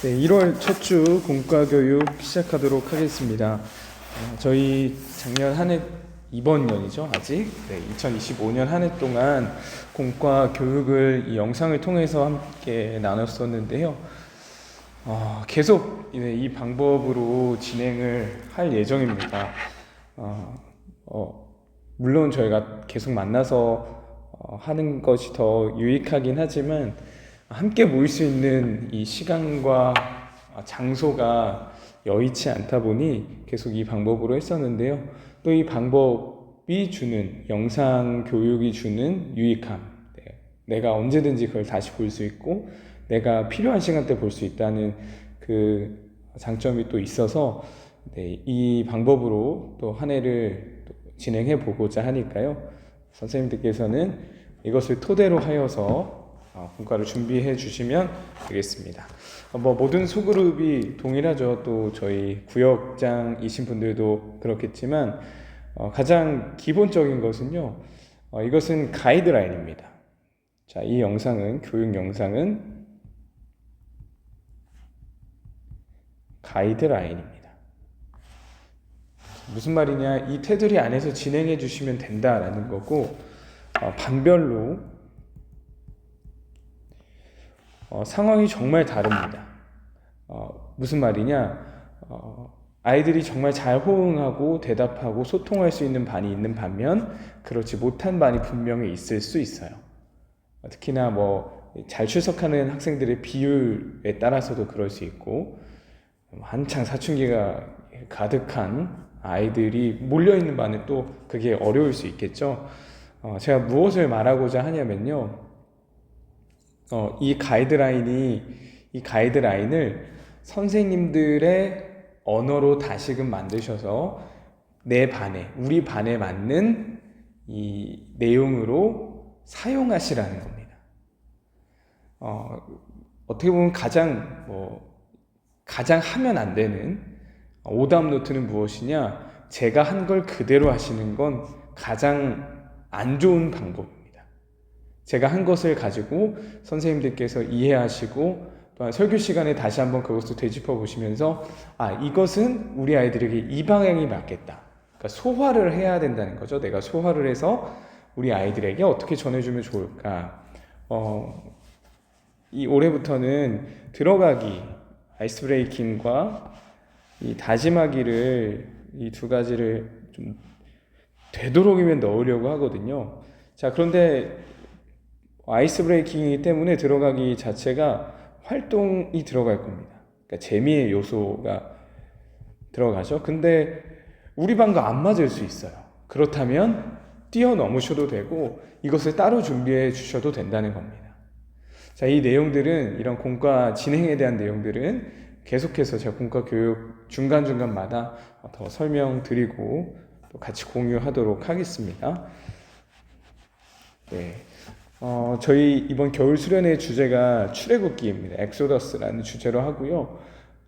네, 1월 첫 주 공과 교육 시작하도록 하겠습니다. 저희 작년 한 해, 이번 년이죠, 아직. 네, 2025년 한 해 동안 공과 교육을 이 영상을 통해서 함께 나눴었는데요. 계속 이 방법으로 진행을 할 예정입니다. 물론 저희가 계속 만나서 하는 것이 더 유익하긴 하지만 함께 모일 수 있는 이 시간과 장소가 여의치 않다 보니 계속 이 방법으로 했었는데요. 또 이 방법이 주는 영상 교육이 주는 유익함, 내가 언제든지 그걸 다시 볼 수 있고 내가 필요한 시간대 볼 수 있다는 그 장점이 또 있어서 이 방법으로 또 한 해를 또 진행해 보고자 하니까요. 선생님들께서는 이것을 토대로 하여서 공과를 준비해 주시면 되겠습니다. 모든 소그룹이 동일하죠. 또 저희 구역장이신 분들도 그렇겠지만 가장 기본적인 것은요. 이것은 가이드라인입니다. 자, 이 영상은 교육 영상은 가이드라인입니다. 무슨 말이냐? 이 테두리 안에서 진행해 주시면 된다라는 거고 반별로 상황이 정말 다릅니다. 무슨 말이냐? 아이들이 정말 잘 호응하고 대답하고 소통할 수 있는 반이 있는 반면 그렇지 못한 반이 분명히 있을 수 있어요. 특히나 잘 출석하는 학생들의 비율에 따라서도 그럴 수 있고 한창 사춘기가 가득한 아이들이 몰려있는 반은 또 그게 어려울 수 있겠죠. 제가 무엇을 말하고자 하냐면요. 이 가이드라인을 선생님들의 언어로 다시금 만드셔서 우리 반에 맞는 이 내용으로 사용하시라는 겁니다. 어떻게 보면 가장 하면 안 되는 오답 노트는 무엇이냐? 제가 한 걸 그대로 하시는 건 가장 안 좋은 방법입니다. 제가 한 것을 가지고 선생님들께서 이해하시고 또한 설교 시간에 다시 한번 그것을 되짚어 보시면서 이것은 우리 아이들에게 이 방향이 맞겠다. 그러니까 소화를 해야 된다는 거죠. 내가 소화를 해서 우리 아이들에게 어떻게 전해주면 좋을까? 이 올해부터는 들어가기, 아이스 브레이킹과 이 다짐하기를 이 두 가지를 좀 되도록이면 넣으려고 하거든요. 자, 그런데 아이스 브레이킹이기 때문에 들어가기 자체가 활동이 들어갈 겁니다. 그러니까 재미의 요소가 들어가죠. 근데 우리 반과 안 맞을 수 있어요. 그렇다면 뛰어넘으셔도 되고 이것을 따로 준비해 주셔도 된다는 겁니다. 자, 이 내용들은 이런 공과 진행에 대한 내용들은 계속해서 제가 공과 교육 중간중간마다 더 설명드리고 또 같이 공유하도록 하겠습니다. 네. 저희 이번 겨울 수련회 주제가 출애굽기입니다. 엑소더스라는 주제로 하고요.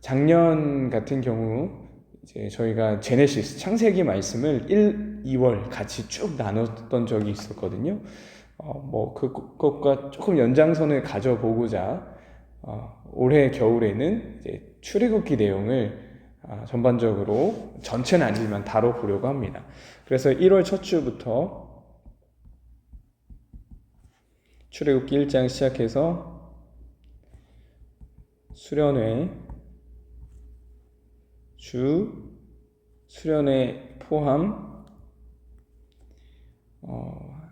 작년 같은 경우 이제 저희가 제네시스 창세기 말씀을 1, 2월 같이 쭉 나눴던 적이 있었거든요. 그것과 조금 연장선을 가져보고자 올해 겨울에는 이제 출애굽기 내용을 전반적으로 전체는 아니지만 다뤄보려고 합니다. 그래서 1월 첫 주부터 출애굽기 1장 시작해서 수련회 포함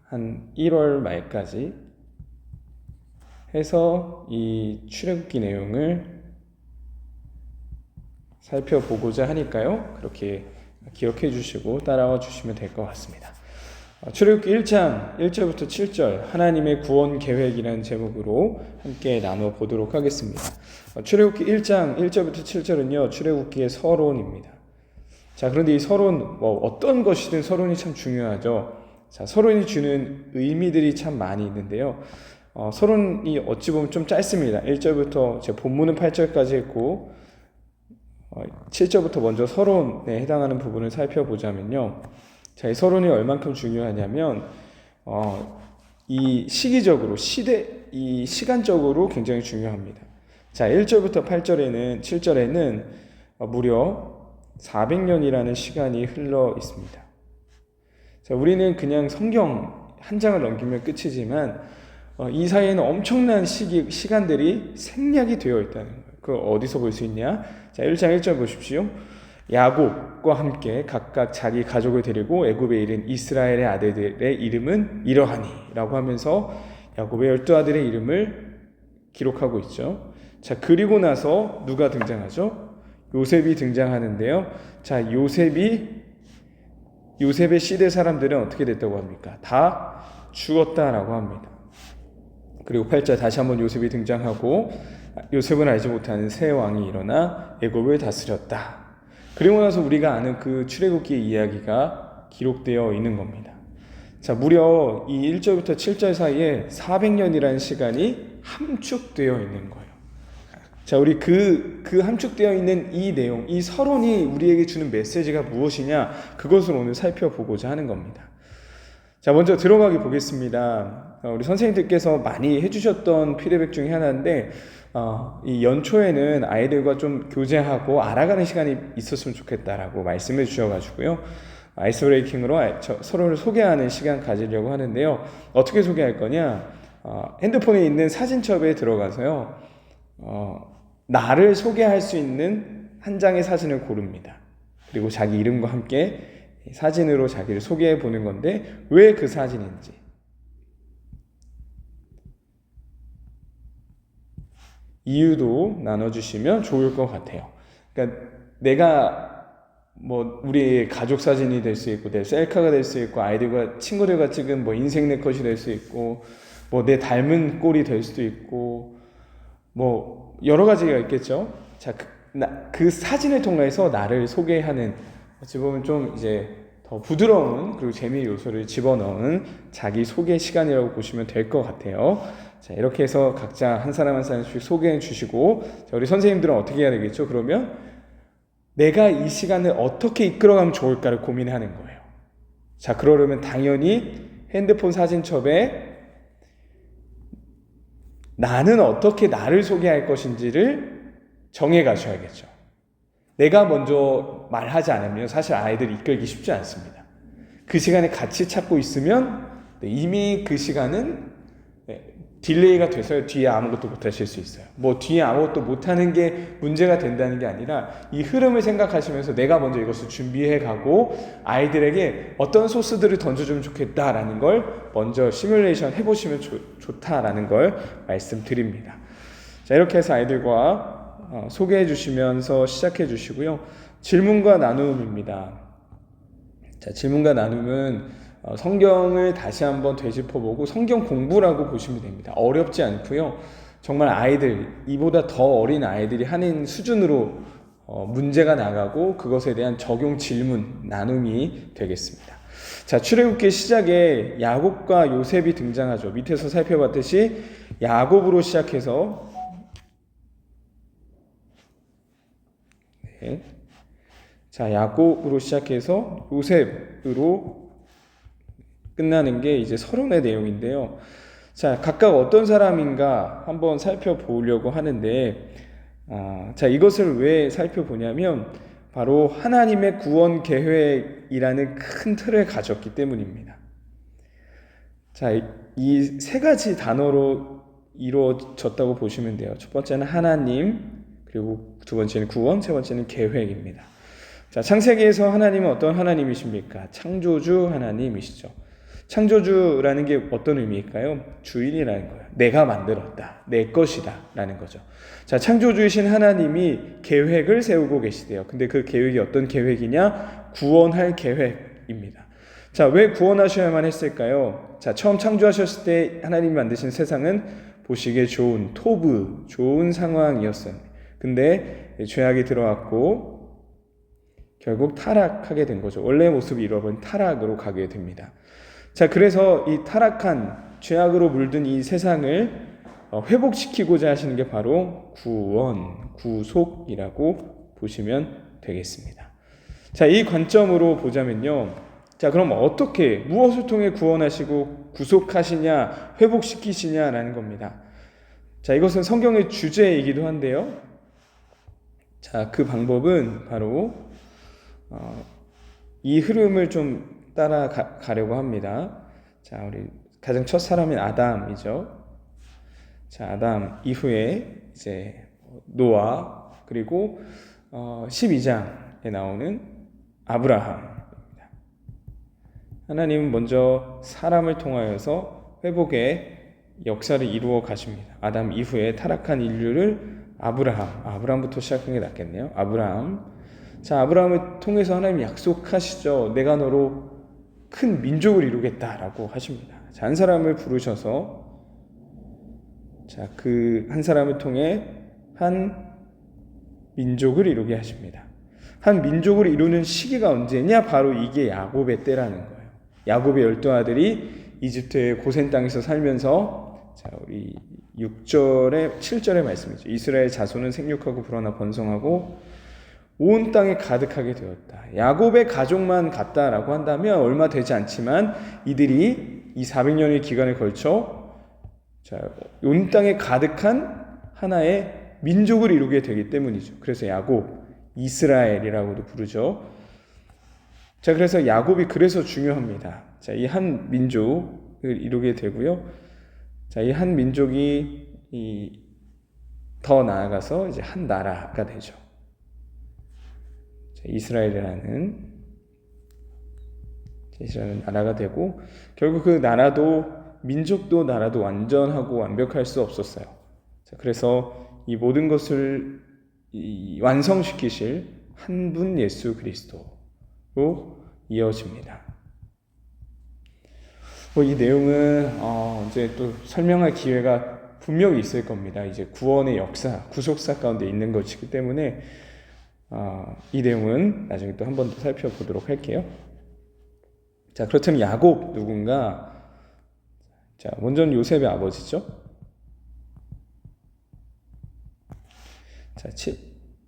한 1월 말까지 해서 이 출애굽기 내용을 살펴보고자 하니까요. 그렇게 기억해 주시고 따라와 주시면 될 것 같습니다. 출애굽기 1장 1절부터 7절 하나님의 구원 계획이라는 제목으로 함께 나눠보도록 하겠습니다. 출애굽기 1장 1절부터 7절은요. 출애굽기의 서론입니다. 자, 그런데 이 서론 어떤 것이든 서론이 참 중요하죠. 자, 서론이 주는 의미들이 참 많이 있는데요. 서론이 어찌 보면 좀 짧습니다. 1절부터 제 본문은 8절까지 했고 7절부터 먼저 서론에 해당하는 부분을 살펴보자면요. 자, 이 서론이 얼만큼 중요하냐면 이 시기적으로 이 시간적으로 굉장히 중요합니다. 자, 1절부터 8절에는 7절에는 무려 400년이라는 시간이 흘러 있습니다. 자, 우리는 그냥 성경 한 장을 넘기면 끝이지만 이 사이에는 엄청난 시간들이 생략이 되어 있다는 거예요. 그걸 어디서 볼 수 있냐? 자, 1장 1절 보십시오. 야곱과 함께 각각 자기 가족을 데리고 애굽에 이른 이스라엘의 아들들의 이름은 이러하니 라고 하면서 야곱의 12아들의 이름을 기록하고 있죠. 자, 그리고 나서 누가 등장하죠? 요셉이 등장하는데요. 자, 요셉의 시대 사람들은 어떻게 됐다고 합니까? 다 죽었다라고 합니다. 그리고 8절 다시 한번 요셉이 등장하고 요셉은 알지 못하는 새 왕이 일어나 애굽을 다스렸다. 그리고 나서 우리가 아는 그 출애굽기의 이야기가 기록되어 있는 겁니다. 자, 무려 이 1절부터 7절 사이에 400년이라는 시간이 함축되어 있는 거예요. 자, 우리 그 함축되어 있는 이 내용, 이 서론이 우리에게 주는 메시지가 무엇이냐, 그것을 오늘 살펴보고자 하는 겁니다. 자, 먼저 들어가게 보겠습니다. 우리 선생님들께서 많이 해주셨던 피드백 중에 하나인데, 이 연초에는 아이들과 좀 교제하고 알아가는 시간이 있었으면 좋겠다라고 말씀해 주셔가지고요. 아이스 브레이킹으로 서로를 소개하는 시간 가지려고 하는데요. 어떻게 소개할 거냐? 핸드폰에 있는 사진첩에 들어가서요. 나를 소개할 수 있는 한 장의 사진을 고릅니다. 그리고 자기 이름과 함께 사진으로 자기를 소개해 보는 건데, 왜 그 사진인지, 이유도 나눠주시면 좋을 것 같아요. 그러니까 내가 우리의 가족 사진이 될 수 있고, 내 셀카가 될 수 있고, 아이들과 친구들과 찍은 인생 네컷이 될 수 있고, 내 닮은 꼴이 될 수도 있고, 여러 가지가 있겠죠. 자, 그 사진을 통해서 나를 소개하는, 어찌 보면 좀 이제 더 부드러운 그리고 재미 요소를 집어넣은 자기 소개 시간이라고 보시면 될 것 같아요. 자, 이렇게 해서 각자 한 사람 한 사람씩 소개해 주시고, 자, 우리 선생님들은 어떻게 해야 되겠죠? 그러면 내가 이 시간을 어떻게 이끌어가면 좋을까를 고민하는 거예요. 자, 그러려면 당연히 핸드폰 사진첩에 나는 어떻게 나를 소개할 것인지를 정해 가셔야겠죠. 내가 먼저 말하지 않으면 사실 아이들이 이끌기 쉽지 않습니다. 그 시간에 같이 찾고 있으면 이미 그 시간은 딜레이가 돼서 뒤에 아무것도 못 하실 수 있어요. 뒤에 아무것도 못하는 게 문제가 된다는 게 아니라 이 흐름을 생각하시면서 내가 먼저 이것을 준비해 가고 아이들에게 어떤 소스들을 던져주면 좋겠다라는 걸 먼저 시뮬레이션 해보시면 좋다라는 걸 말씀드립니다. 자, 이렇게 해서 아이들과 소개해 주시면서 시작해 주시고요. 질문과 나눔입니다. 자, 질문과 나눔은 성경을 다시 한번 되짚어보고 성경 공부라고 보시면 됩니다. 어렵지 않고요. 정말 아이들, 이보다 더 어린 아이들이 하는 수준으로 문제가 나가고 그것에 대한 적용 질문, 나눔이 되겠습니다. 자, 출애굽기 시작에 야곱과 요셉이 등장하죠. 밑에서 살펴봤듯이 야곱으로 시작해서 야곱으로 시작해서 요셉으로 끝나는 게 이제 서론의 내용인데요. 자, 각각 어떤 사람인가 한번 살펴보려고 하는데, 자, 이것을 왜 살펴보냐면 바로 하나님의 구원 계획이라는 큰 틀을 가졌기 때문입니다. 자, 이 세 가지 단어로 이루어졌다고 보시면 돼요. 첫 번째는 하나님, 그리고 두 번째는 구원, 세 번째는 계획입니다. 자, 창세기에서 하나님은 어떤 하나님이십니까? 창조주 하나님이시죠. 창조주라는 게 어떤 의미일까요? 주인이라는 거예요. 내가 만들었다, 내 것이다 라는 거죠. 자, 창조주이신 하나님이 계획을 세우고 계시대요. 근데 그 계획이 어떤 계획이냐? 구원할 계획입니다. 자, 왜 구원하셔야만 했을까요? 자, 처음 창조하셨을 때 하나님이 만드신 세상은 보시기에 좋은 토부, 좋은 상황이었어요. 근데 죄악이 들어왔고 결국 타락하게 된 거죠. 원래의 모습을 잃어버린 타락으로 가게 됩니다. 자, 그래서 이 타락한 죄악으로 물든 이 세상을 회복시키고자 하시는 게 바로 구원, 구속이라고 보시면 되겠습니다. 자, 이 관점으로 보자면요. 자, 그럼 어떻게, 무엇을 통해 구원하시고 구속하시냐, 회복시키시냐라는 겁니다. 자, 이것은 성경의 주제이기도 한데요. 자, 그 방법은 바로 이 흐름을 좀 따라가려고 합니다. 자, 우리 가장 첫 사람인 아담이죠. 자, 아담 이후에 이제 노아, 그리고 12장에 나오는 아브라함입니다. 하나님은 먼저 사람을 통하여서 회복의 역사를 이루어 가십니다. 아담 이후에 타락한 인류를 아브라함부터 시작하는 게 낫겠네요. 자, 아브라함을 통해서 하나님이 약속하시죠. 내가 너로 큰 민족을 이루겠다라고 하십니다. 자, 한 사람을 부르셔서 자, 그 한 사람을 통해 한 민족을 이루게 하십니다. 한 민족을 이루는 시기가 언제냐? 바로 이게 야곱의 때라는 거예요. 야곱의 12아들이 이집트의 고센 땅에서 살면서, 자, 우리 6절에 7절의 말씀이죠. 이스라엘 자손은 생육하고 불어나 번성하고 온 땅에 가득하게 되었다. 야곱의 가족만 같다라고 한다면 얼마 되지 않지만 이들이 이 400년의 기간에 걸쳐, 자, 온 땅에 가득한 하나의 민족을 이루게 되기 때문이죠. 그래서 야곱, 이스라엘이라고도 부르죠. 자, 그래서 야곱이 그래서 중요합니다. 자, 이 한 민족을 이루게 되고요. 자, 이 한 민족이 더 나아가서 이제 한 나라가 되죠. 자, 이스라엘이라는 나라가 되고, 결국 그 민족도 나라도 완전하고 완벽할 수 없었어요. 자, 그래서 이 모든 것을 완성시키실 한 분 예수 그리스도로 이어집니다. 이 내용은 이제 또 설명할 기회가 분명히 있을 겁니다. 이제 구원의 역사, 구속사 가운데 있는 것이기 때문에 이 내용은 나중에 또 한 번 더 살펴보도록 할게요. 자, 그렇다면 야곱 누군가? 자, 먼저는 요셉의 아버지죠. 자,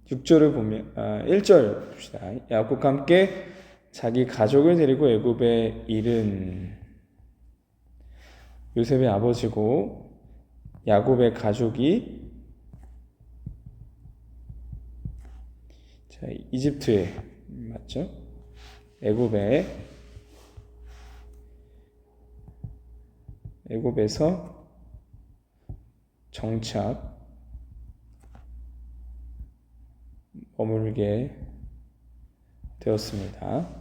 6절을 보면 1절 봅시다. 야곱과 함께 자기 가족을 데리고 애굽에 이른 요셉의 아버지고, 야곱의 가족이 자, 이집트에 맞죠? 애굽에서 정착 머물게 되었습니다.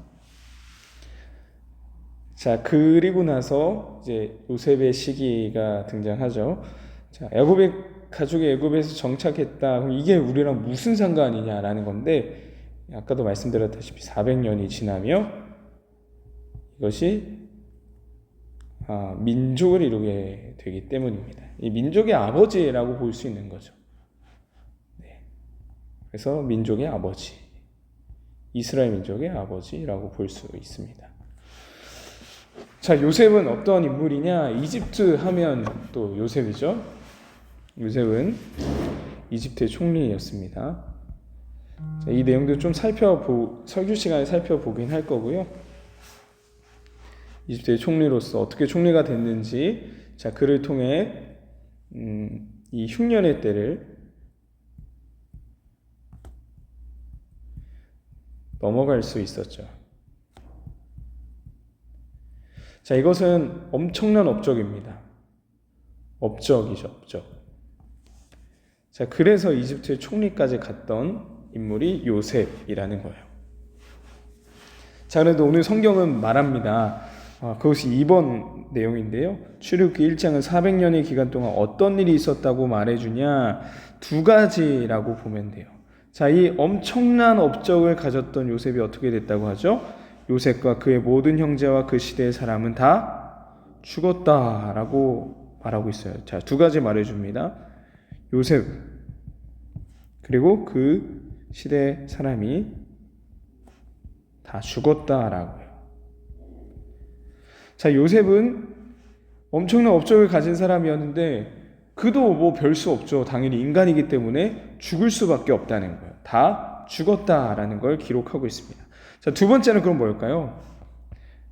자, 그리고 나서 이제 요셉의 시기가 등장하죠. 자, 야곱의 가족이 애굽에서 정착했다. 그럼 이게 우리랑 무슨 상관이냐라는 건데, 아까도 말씀드렸다시피 400년이 지나며 이것이 민족을 이루게 되기 때문입니다. 이 민족의 아버지라고 볼 수 있는 거죠. 네. 그래서 민족의 아버지, 이스라엘 민족의 아버지라고 볼 수 있습니다. 자, 요셉은 어떤 인물이냐? 이집트 하면 또 요셉이죠. 요셉은 이집트의 총리였습니다. 자, 이 내용도 좀 설교 시간에 살펴보긴 할 거고요. 이집트의 총리로서 어떻게 총리가 됐는지, 자, 그를 통해 이 흉년의 때를 넘어갈 수 있었죠. 자, 이것은 엄청난 업적입니다. 업적이죠, 업적. 자, 그래서 이집트의 총리까지 갔던 인물이 요셉이라는 거예요. 자, 그런데 오늘 성경은 말합니다. 그것이 2번 내용인데요. 출애굽기 1장은 400년의 기간 동안 어떤 일이 있었다고 말해주냐? 2가지라고 보면 돼요. 자, 이 엄청난 업적을 가졌던 요셉이 어떻게 됐다고 하죠? 요셉과 그의 모든 형제와 그 시대의 사람은 다 죽었다라고 말하고 있어요. 자, 2가지 말해줍니다. 요셉, 그리고 그 시대 사람이 다 죽었다라고요. 자, 요셉은 엄청난 업적을 가진 사람이었는데 그도 뭐 별 수 없죠. 당연히 인간이기 때문에 죽을 수밖에 없다는 거예요. 다 죽었다라는 걸 기록하고 있습니다. 자, 2번째는 그럼 뭘까요?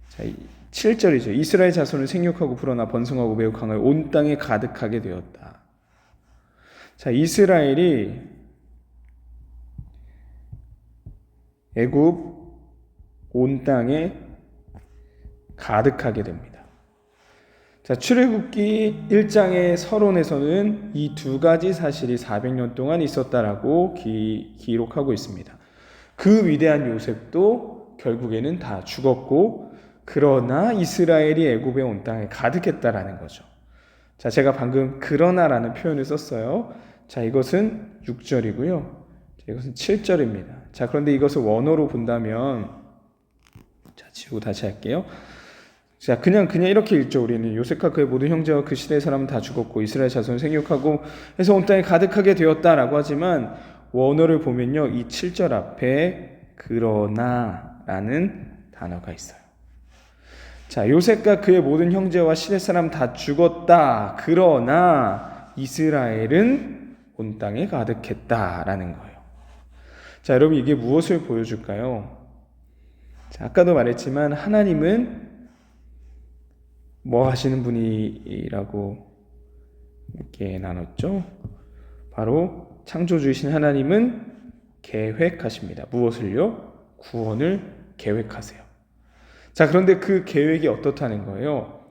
자, 7절이죠. 이스라엘 자손을 생육하고 불어나 번성하고 매우 강하여 온 땅에 가득하게 되었다. 자, 이스라엘이 애굽 온 땅에 가득하게 됩니다. 자, 출애굽기 1장의 서론에서는 이 두 가지 사실이 400년 동안 있었다라고 기록하고 있습니다. 그 위대한 요셉도 결국에는 다 죽었고, 그러나 이스라엘이 애굽에 온 땅에 가득했다라는 거죠. 자, 제가 방금 그러나라는 표현을 썼어요. 자, 이것은 6절이고요. 자, 이것은 7절입니다. 자, 그런데 이것을 원어로 본다면, 자, 지우고 다시 할게요. 자, 그냥 이렇게 읽죠. 우리는 요셉과 그의 모든 형제와 그 시대의 사람은 다 죽었고 이스라엘 자손은 생육하고 해서 온 땅에 가득하게 되었다라고 하지만, 원어를 보면요, 이 7절 앞에 그러나라는 단어가 있어요. 자, 요셉과 그의 모든 형제와 시대 사람 다 죽었다. 그러나 이스라엘은 온 땅에 가득했다라는 거예요. 자, 여러분, 이게 무엇을 보여줄까요? 자, 아까도 말했지만 하나님은 뭐 하시는 분이라고 이렇게 나눴죠? 바로 창조주이신 하나님은 계획하십니다. 무엇을요? 구원을 계획하세요. 자, 그런데 그 계획이 어떻다는 거예요?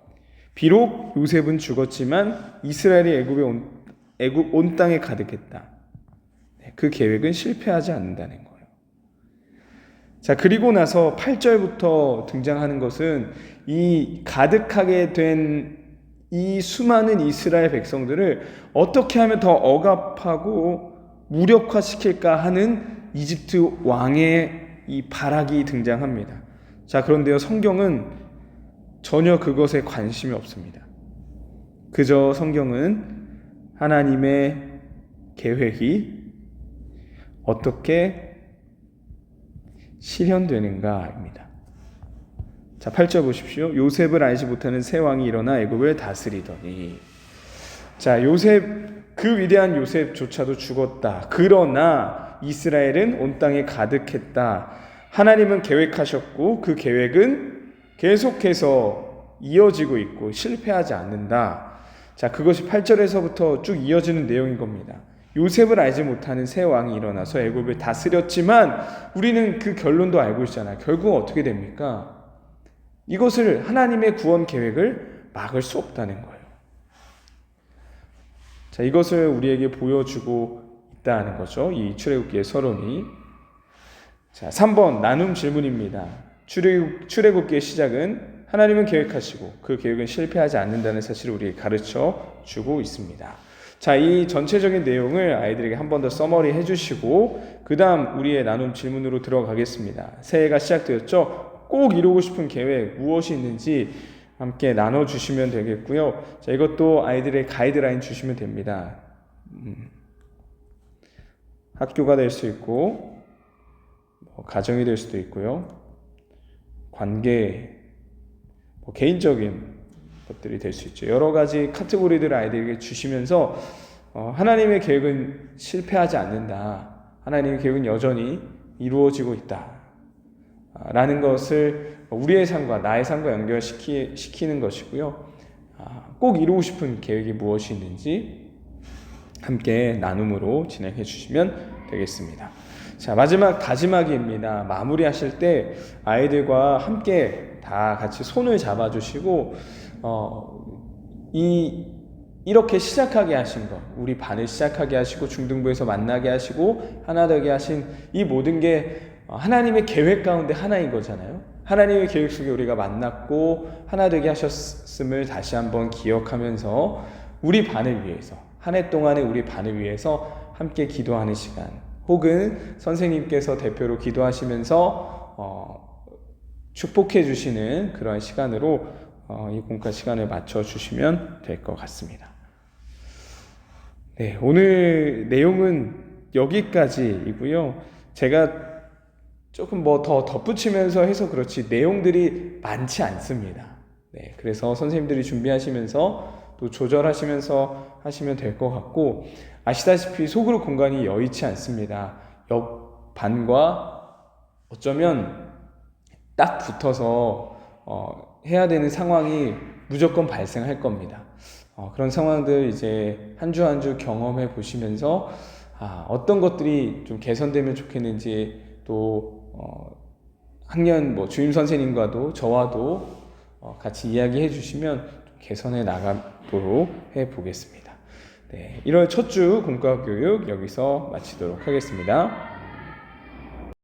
비록 요셉은 죽었지만 이스라엘이 애굽 온 땅에 가득했다. 그 계획은 실패하지 않는다는 거예요. 자, 그리고 나서 8절부터 등장하는 것은 이 가득하게 된 이 수많은 이스라엘 백성들을 어떻게 하면 더 억압하고 무력화시킬까 하는 이집트 왕의 이 발악이 등장합니다. 자, 그런데요, 성경은 전혀 그것에 관심이 없습니다. 그저 성경은 하나님의 계획이 어떻게 실현되는가입니다. 자, 8절 보십시오. 요셉을 알지 못하는 새 왕이 일어나 애굽을 다스리더니. 자, 그 위대한 요셉조차도 죽었다. 그러나 이스라엘은 온 땅에 가득했다. 하나님은 계획하셨고 그 계획은 계속해서 이어지고 있고 실패하지 않는다. 자, 그것이 8절에서부터 쭉 이어지는 내용인 겁니다. 요셉을 알지 못하는 새 왕이 일어나서 애굽을 다스렸지만 우리는 그 결론도 알고 있잖아요. 결국 어떻게 됩니까? 이것을 하나님의 구원 계획을 막을 수 없다는 거예요. 자, 이것을 우리에게 보여주고 있다는 거죠. 이 출애굽기의 서론이. 자, 3번 나눔 질문입니다. 출애굽기의 시작은 하나님은 계획하시고 그 계획은 실패하지 않는다는 사실을 우리에게 가르쳐 주고 있습니다. 자, 이 전체적인 내용을 아이들에게 한 번 더 서머리 해주시고 그 다음 우리의 나눔 질문으로 들어가겠습니다. 새해가 시작되었죠? 꼭 이루고 싶은 계획 무엇이 있는지 함께 나눠주시면 되겠고요. 자, 이것도 아이들의 가이드라인 주시면 됩니다. 학교가 될 수 있고 가정이 될 수도 있고요. 관계, 개인적인 것들이 될 수 있죠. 여러 가지 카테고리들을 아이들에게 주시면서 하나님의 계획은 실패하지 않는다. 하나님의 계획은 여전히 이루어지고 있다. 라는 것을 우리의 삶과 나의 삶과 연결시키는 것이고요. 꼭 이루고 싶은 계획이 무엇이 있는지 함께 나눔으로 진행해 주시면 되겠습니다. 자, 마지막 다짐하기입니다. 마무리하실 때 아이들과 함께 다 같이 손을 잡아주시고 이렇게 시작하게 하신 것, 우리 반을 시작하게 하시고 중등부에서 만나게 하시고 하나 되게 하신 이 모든 게 하나님의 계획 가운데 하나인 거잖아요. 하나님의 계획 속에 우리가 만났고 하나 되게 하셨음을 다시 한번 기억하면서 우리 반을 위해서, 한 해 동안의 우리 반을 위해서 함께 기도하는 시간, 혹은 선생님께서 대표로 기도하시면서 축복해 주시는 그런 시간으로 이 공과 시간을 맞춰 주시면 될 것 같습니다. 네, 오늘 내용은 여기까지이고요. 제가 조금 더 덧붙이면서 해서 그렇지 내용들이 많지 않습니다. 네, 그래서 선생님들이 준비하시면서 또 조절하시면서 하시면 될 것 같고, 아시다시피 소그룹 공간이 여의치 않습니다. 옆 반과 어쩌면 딱 붙어서 해야 되는 상황이 무조건 발생할 겁니다. 그런 상황들 이제 한 주 한 주 경험해 보시면서 어떤 것들이 좀 개선되면 좋겠는지 또 학년 주임 선생님과도 저와도 같이 이야기해 주시면 좀 개선해 나가도록 해 보겠습니다. 네, 1월 첫 주 공과 교육 여기서 마치도록 하겠습니다.